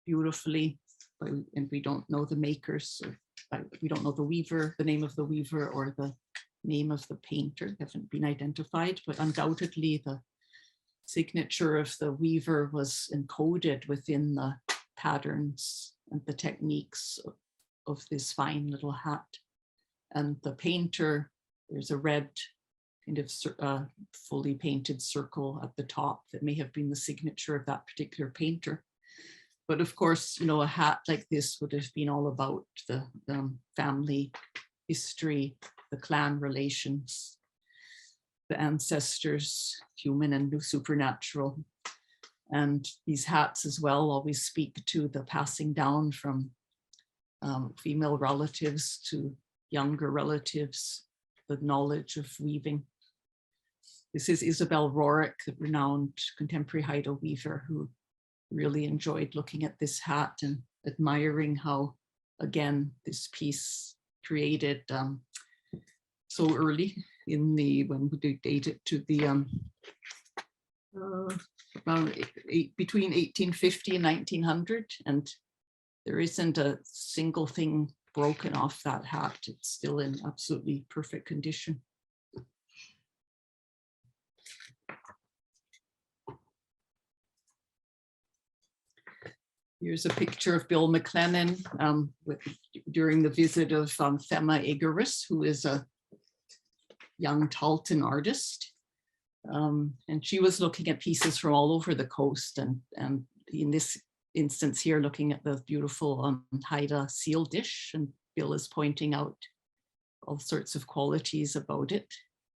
beautifully, and we don't know the makers, or we don't know the weaver, the name of the weaver, or the name of the painter, haven't been identified, but undoubtedly the signature of the weaver was encoded within the patterns and the techniques of this fine little hat. And the painter, there's a red kind of fully painted circle at the top that may have been the signature of that particular painter. But of course, you know, a hat like this would have been all about the family history, the clan relations, the ancestors, human and supernatural. And these hats as well always speak to the passing down from female relatives to younger relatives, the knowledge of weaving. This is Isabel Rorick, the renowned contemporary Haida weaver, who really enjoyed looking at this hat and admiring how, again, this piece created so early in the, when we date it to the between 1850 and 1900, and there isn't a single thing broken off that hat. It's still in absolutely perfect condition. Here's a picture of Bill McLennan during the visit of Thema Egeris, who is a young Talton artist. And she was looking at pieces from all over the coast, and in this instance here, looking at the beautiful Haida seal dish, and Bill is pointing out all sorts of qualities about it.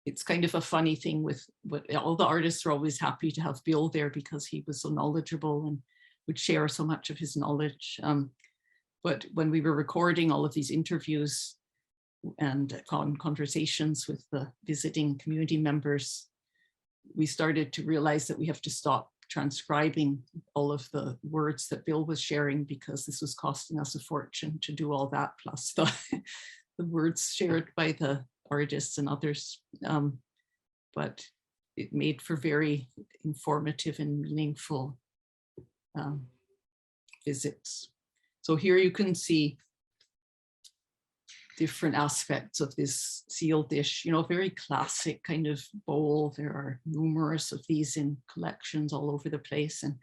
It's kind of a funny thing with what all the artists are always happy to have Bill there because he was so knowledgeable and would share so much of his knowledge. But when we were recording all of these interviews and conversations with the visiting community members, we started to realize that we have to stop transcribing all of the words that Bill was sharing, because this was costing us a fortune to do all that, plus the words shared by the artists and others. But it made for very informative and meaningful visits. So here you can see different aspects of this seal dish, you know, very classic kind of bowl. There are numerous of these in collections all over the place. And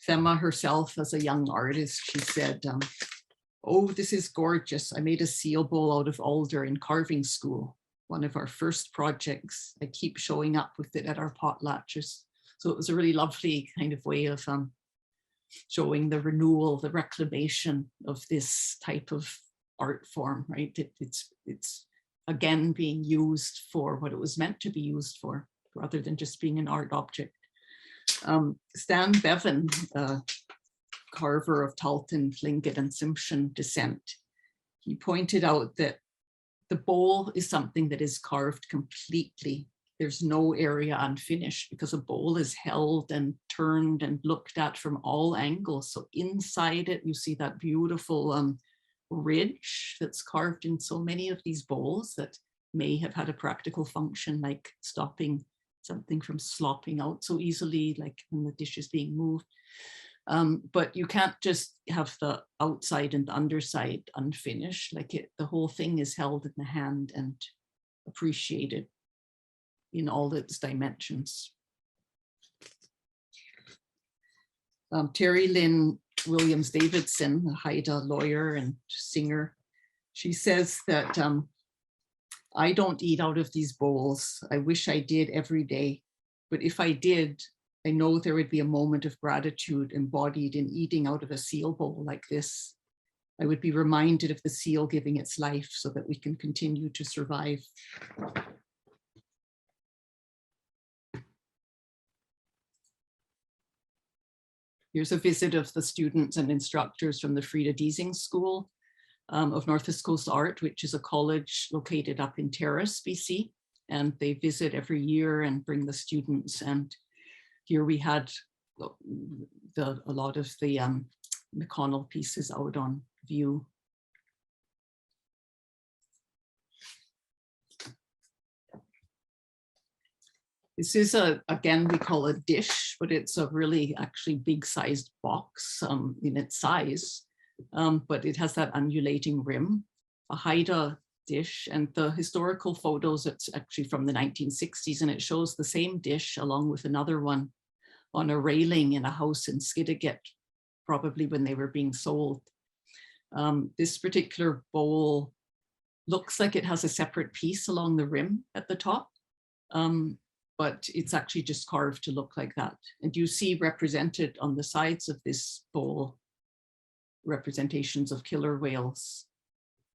Thema herself, as a young artist, she said, oh, this is gorgeous. I made a seal bowl out of alder in carving school, one of our first projects. I keep showing up with it at our potlatches. So it was a really lovely kind of way of showing the renewal, the reclamation of this type of art form, right? It's again being used for what it was meant to be used for, rather than just being an art object. Stan Bevan, carver of Talton, Tlingit, and Tsimshian descent, he pointed out that the bowl is something that is carved completely. There's no area unfinished, because a bowl is held and turned and looked at from all angles. So inside it, you see that beautiful ridge that's carved in so many of these bowls that may have had a practical function, like stopping something from slopping out so easily, like when the dish is being moved. But you can't just have the outside and the underside unfinished. Like the whole thing is held in the hand and appreciated in all its dimensions. Terry Lynn Williams Davidson, a Haida lawyer and singer, she says that I don't eat out of these bowls. I wish I did every day, but if I did, I know there would be a moment of gratitude embodied in eating out of a seal bowl like this. I would be reminded of the seal giving its life so that we can continue to survive. Here's a visit of the students and instructors from the Frida Deasing School of Northwest Coast Art, which is a college located up in Terrace, BC. And they visit every year and bring the students. And here we had a lot of the McConnell pieces out on view. This is again, we call a dish, but it's a really actually big sized box in its size, but it has that undulating rim, a Haida dish, and the historical photos, it's actually from the 1960s, and it shows the same dish along with another one on a railing in a house in Skidegate, probably when they were being sold. This particular bowl looks like it has a separate piece along the rim at the top, but it's actually just carved to look like that. And you see represented on the sides of this bowl representations of killer whales.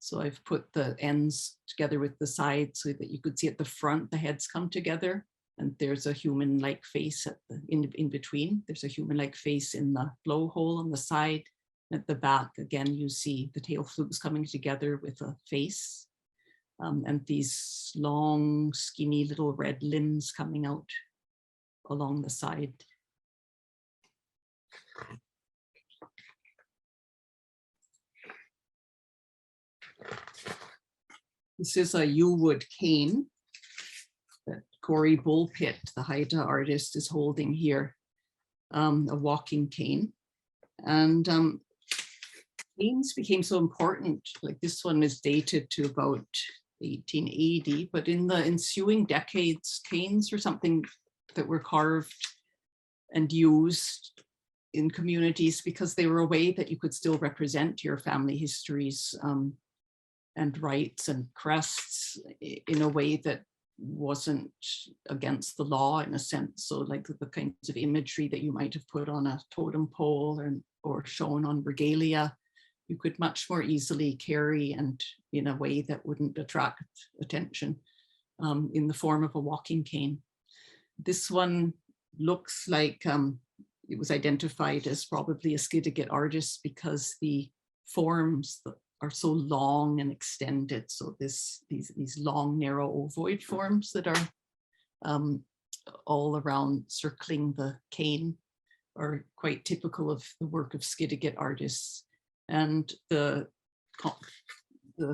So I've put the ends together with the sides so that you could see at the front, the heads come together, and there's a human-like face at the, in between. There's a human-like face in the blowhole on the side. At the back, again, you see the tail flukes coming together with a face. And these long, skinny little red limbs coming out along the side. This is a yew wood cane that Corey Bullpit, the Haida artist, is holding here, a walking cane. And canes became so important. Like this one is dated to about 1880, but in the ensuing decades, canes were something that were carved and used in communities because they were a way that you could still represent your family histories and rights and crests in a way that wasn't against the law in a sense. So like the kinds of imagery that you might have put on a totem pole or shown on regalia, you could much more easily carry and in a way that wouldn't attract attention in the form of a walking cane. This one looks like it was identified as probably a Skidegate artist because the forms are so long and extended. So these long, narrow ovoid forms that are all around circling the cane are quite typical of the work of Skidegate artists. And the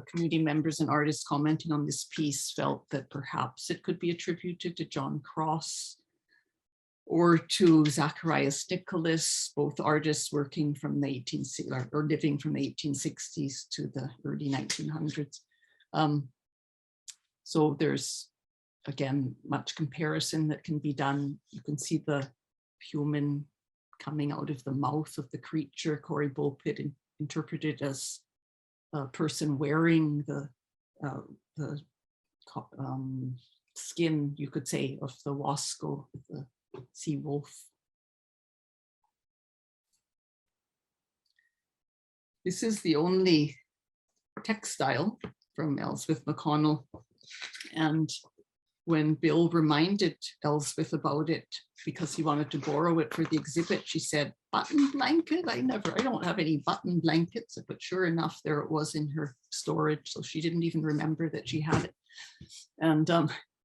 community members and artists commenting on this piece felt that perhaps it could be attributed to John Cross or to Zacharias Nicholas, both artists working from the 1860s or living from the 1860s to the early 1900s. So there's, again, much comparison that can be done. You can see the human coming out of the mouth of the creature. Corey Bullpit interpreted as a person wearing the skin, you could say, of the wasco, the sea wolf. This is the only textile from Ellsworth McConnell. And when Bill reminded Ellsworth about it, because he wanted to borrow it for the exhibit, she said, button blanket? I don't have any button blankets. But sure enough, there it was in her storage. So she didn't even remember that she had it. And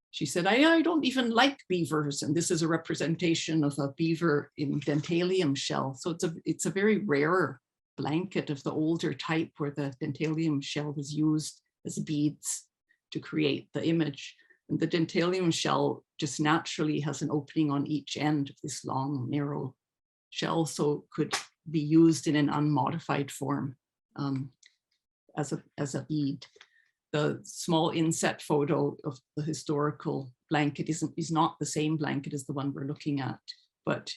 she said, I don't even like beavers. And this is a representation of a beaver in dentalium shell. So it's a very rare blanket of the older type where the dentalium shell was used as beads to create the image. And the dentalium shell just naturally has an opening on each end of this long, narrow shell, so could be used in an unmodified form as a bead. The small inset photo of the historical blanket is not the same blanket as the one we're looking at, but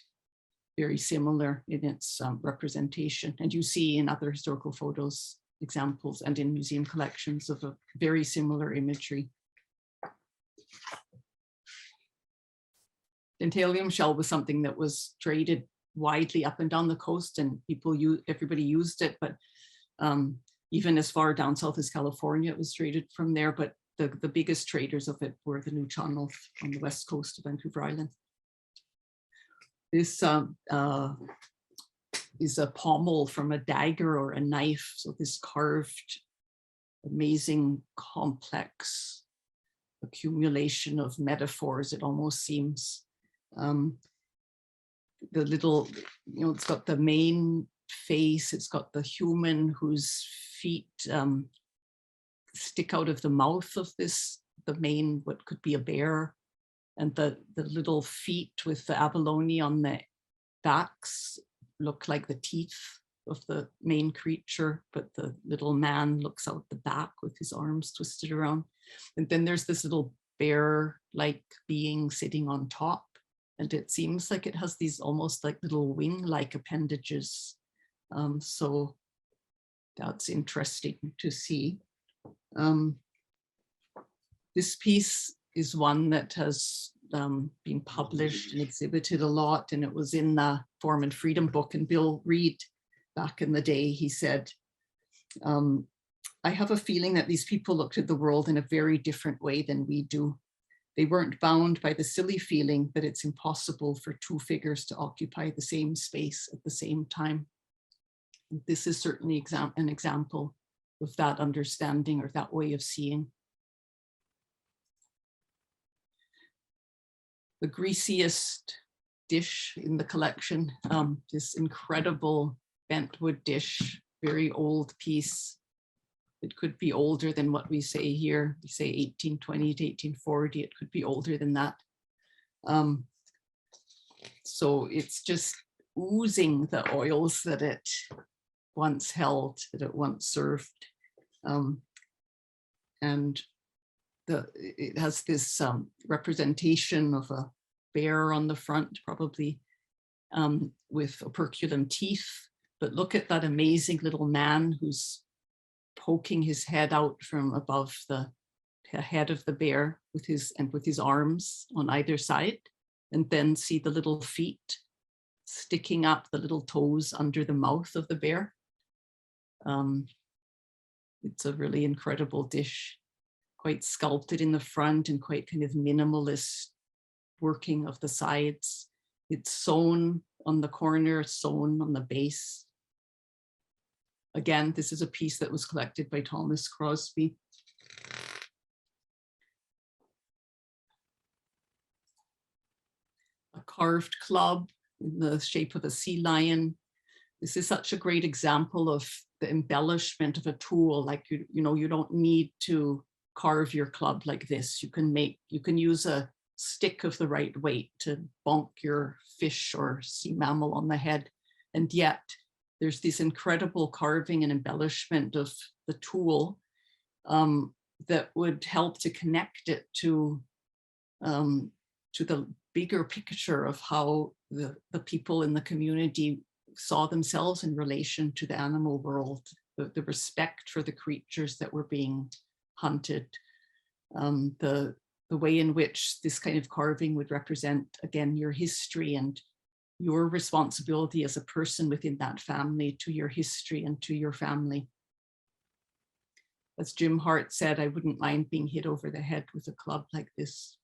very similar in its representation. And you see in other historical photos examples and in museum collections of a very similar imagery. Dentalium shell was something that was traded widely up and down the coast, and everybody used it, but even as far down south as California, it was traded from there. But the biggest traders of it were the Nuu-chah-nulth on the west coast of Vancouver Island. This is a pommel from a dagger or a knife. So this carved, amazing, complex accumulation of metaphors, it almost seems. The little, it's got the main face, it's got the human whose feet stick out of the mouth of the main, what could be a bear. And the little feet with the abalone on the backs look like the teeth of the main creature, but the little man looks out the back with his arms twisted around. And then there's this little bear-like being sitting on top. And it seems like it has these almost like little wing-like appendages. So that's interesting to see. This piece is one that has been published and exhibited a lot, and it was in the Form and Freedom book. And Bill Reed, back in the day, he said, I have a feeling that these people looked at the world in a very different way than we do. They weren't bound by the silly feeling that it's impossible for two figures to occupy the same space at the same time. This is certainly an example of that understanding or that way of seeing. The greasiest dish in the collection, this incredible bentwood dish, very old piece. It could be older than what we say here. We say 1820 to 1840. It could be older than that. So it's just oozing the oils that it once held, that it once served. And it has this representation of a bear on the front, probably with operculum teeth. But look at that amazing little man who's poking his head out from above the head of the bear with his arms on either side, and then see the little feet sticking up, the little toes under the mouth of the bear. It's a really incredible dish, quite sculpted in the front and quite kind of minimalist working of the sides. It's sewn on the corner, sewn on the base. Again, this is a piece that was collected by Thomas Crosby. A carved club in the shape of a sea lion. This is such a great example of the embellishment of a tool. Like, you know, you don't need to carve your club like this. You can use a stick of the right weight to bonk your fish or sea mammal on the head. And yet there's this incredible carving and embellishment of the tool that would help to connect it to the bigger picture of how the people in the community saw themselves in relation to the animal world, the respect for the creatures that were being hunted, the way in which this kind of carving would represent, again, your history and your responsibility as a person within that family to your history and to your family. As Jim Hart said, I wouldn't mind being hit over the head with a club like this.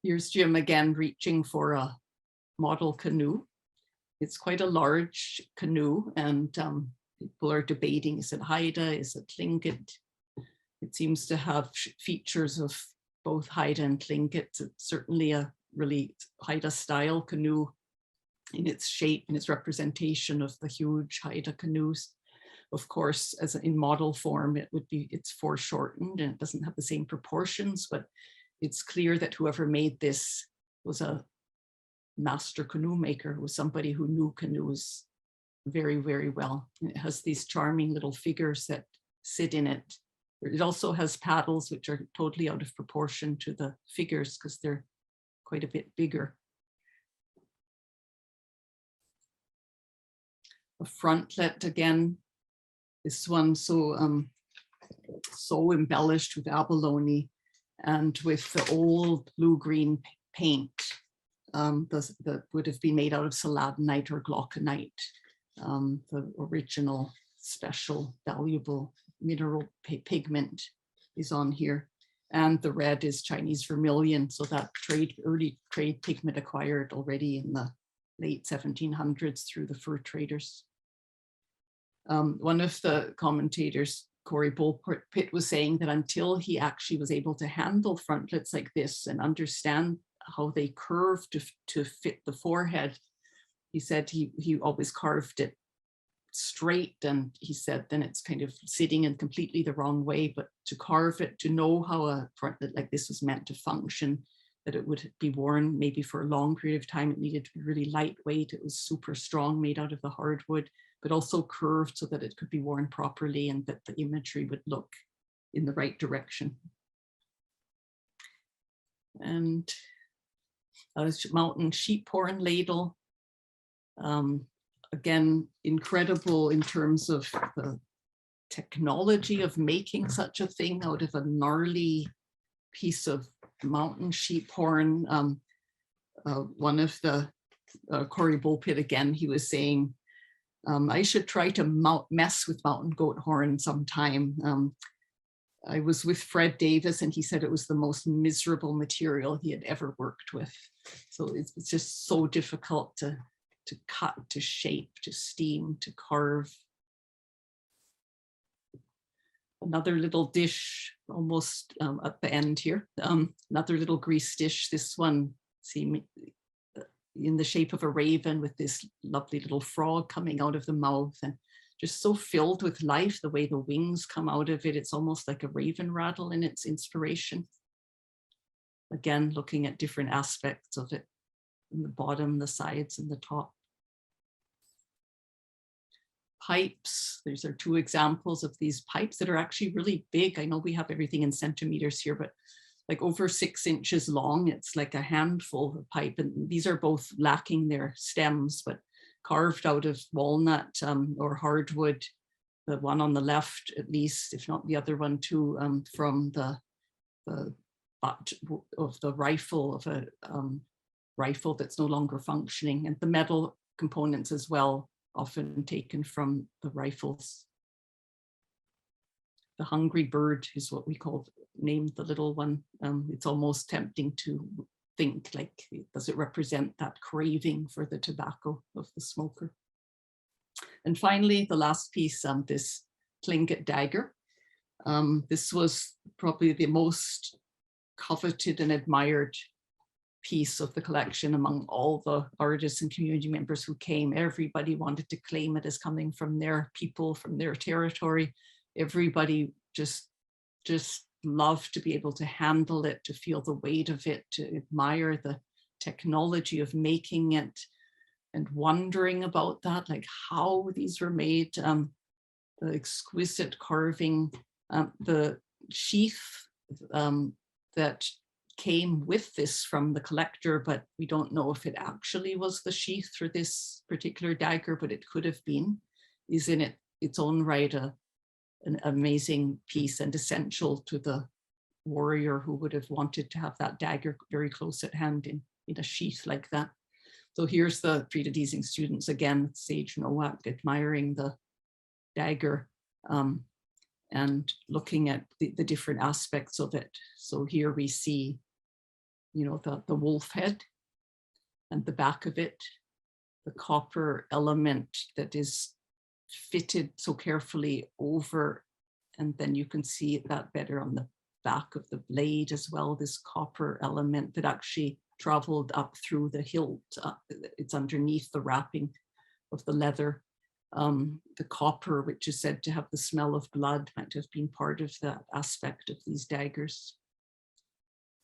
Here's Jim again reaching for a model canoe. It's quite a large canoe, and people are debating, is it Haida, is it Tlingit? It seems to have features of both Haida and Tlingit. It's certainly a really Haida style canoe in its shape and its representation of the huge Haida canoes. Of course, as in model form, it's foreshortened and it doesn't have the same proportions, but it's clear that whoever made this was a master canoe maker, was somebody who knew canoes very, very well. And it has these charming little figures that sit in it. It also has paddles, which are totally out of proportion to the figures because they're quite a bit bigger. A frontlet again, this one so embellished with abalone and with the old blue-green paint that would have been made out of seladanite or glauconite, the original special valuable mineral pigment is on here. And the red is Chinese vermilion, so that early trade pigment acquired already in the late 1700s through the fur traders. One of the commentators, Corey Bullpitt, was saying that until he actually was able to handle frontlets like this and understand how they curve to fit the forehead, he said he always carved it straight, and he said then it's kind of sitting in completely the wrong way. But to carve it, to know how a frontlet like this was meant to function, that it would be worn maybe for a long period of time, it needed to be really lightweight. It was super strong, made out of the hardwood, but also curved so that it could be worn properly and that the imagery would look in the right direction. And a mountain sheep horn ladle. Again, incredible in terms of the technology of making such a thing out of a gnarly piece of mountain sheep horn. One of the Cory Bulpit, again, he was saying, I should try to mess with mountain goat horn sometime. I was with Fred Davis and he said it was the most miserable material he had ever worked with. So it's just so difficult to cut, to shape, to steam, to carve. Another little dish almost at the end here, another little grease dish. This one, see, in the shape of a raven with this lovely little frog coming out of the mouth, and just so filled with life, the way the wings come out of it. It's almost like a raven rattle in its inspiration. Again, looking at different aspects of it, in the bottom, the sides, and the top. Pipes, these are two examples of these pipes that are actually really big. I know we have everything in centimeters here, but like over 6 inches long. It's like a handful of pipe, and these are both lacking their stems, but carved out of walnut or hardwood. The one on the left, at least, if not the other one too, from the butt of the rifle of a rifle that's no longer functioning, and the metal components as well, often taken from the rifles. The hungry bird is what we named the little one. It's almost tempting to think, like, does it represent that craving for the tobacco of the smoker? And finally, the last piece, this Tlingit dagger. This was probably the most coveted and admired piece of the collection among all the artists and community members who came. Everybody wanted to claim it as coming from their people, from their territory. Everybody just loved to be able to handle it, to feel the weight of it, to admire the technology of making it, and wondering about that, like how these were made, the exquisite carving, the sheath that came with this from the collector, but we don't know if it actually was the sheath for this particular dagger, but it could have been, is in its own right an amazing piece and essential to the warrior who would have wanted to have that dagger very close at hand in a sheath like that. So here's the Frida Deasing students again, Sage Nowak, admiring the dagger and looking at the different aspects of it. So here we see, the wolf head and the back of it, the copper element that is fitted so carefully over, and then you can see that better on the back of the blade as well, this copper element that actually traveled up through the hilt. It's underneath the wrapping of the leather. The copper, which is said to have the smell of blood, might have been part of that aspect of these daggers.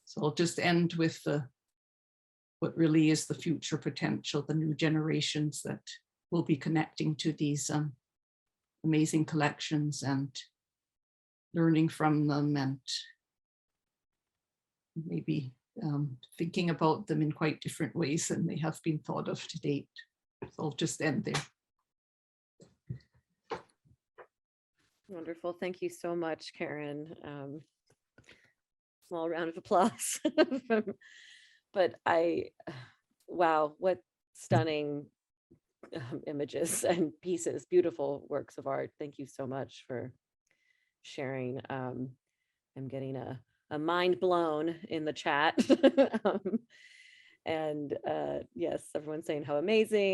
So I'll just end with what really is the future potential, the new generations that will be connecting to these amazing collections and learning from them, and maybe thinking about them in quite different ways than they have been thought of to date. So I'll just end there. Wonderful. Thank you so much, Karen. Small round of applause. But wow, what stunning images and pieces, beautiful works of art. Thank you so much for sharing. I'm getting a mind blown in the chat. And yes, everyone's saying how amazing.